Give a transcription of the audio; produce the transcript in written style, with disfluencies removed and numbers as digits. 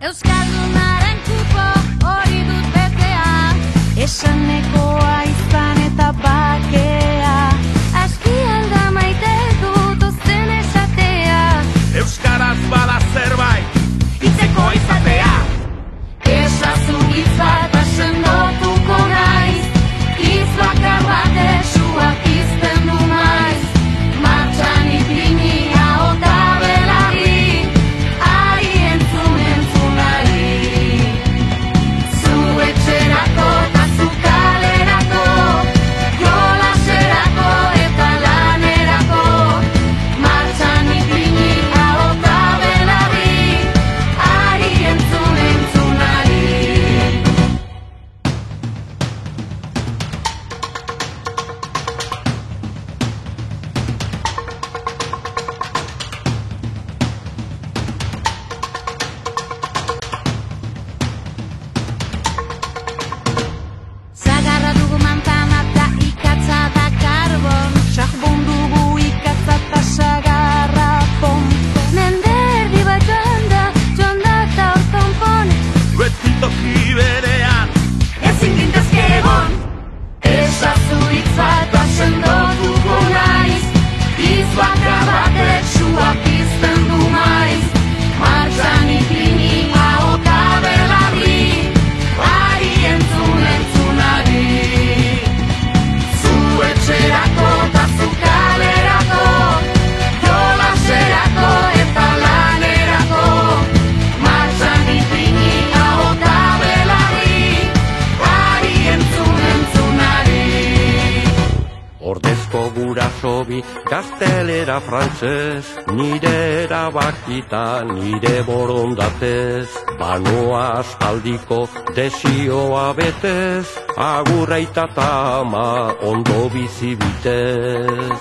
Euskaldunaren kupo hori dut betea, esanekoa izan eta bakea, aski alda maite dut ozen esatea. Euskaraz bada zerbait, Hitzeko izatea, esazu hitz bat asendotuko naiz, hitz bakar bat esuak izten du maiz, martxan ipini ahota belari, ari entzunari. Zu etxerako eta zu kalerako, jolaserako eta lanerako, martxan ipini ahota belari, ari entzunari. Zagarra dugu mantana eta ikatza da karbon, sakbon dugu ikatza eta sagarra pon. Mende erdi bat joan da eta horton pon, beti toki berean, ezin gintezke egon. Esazu hitz bat asendotuko naiz, hitz bakar bat etxuak izten du maiz, martxan ipini ahota belari, ari entzunari. Zu etxerako eta zu kalerako, jolaserako eta lanerako, martxan ipini ahota belari, ari entzunari. Ordezko gurasobi gaztelera frantzez, nire erabakita nire borondatez, banoa aspaldiko desioa betez, agurra aita eta ama ondo bizi bitez.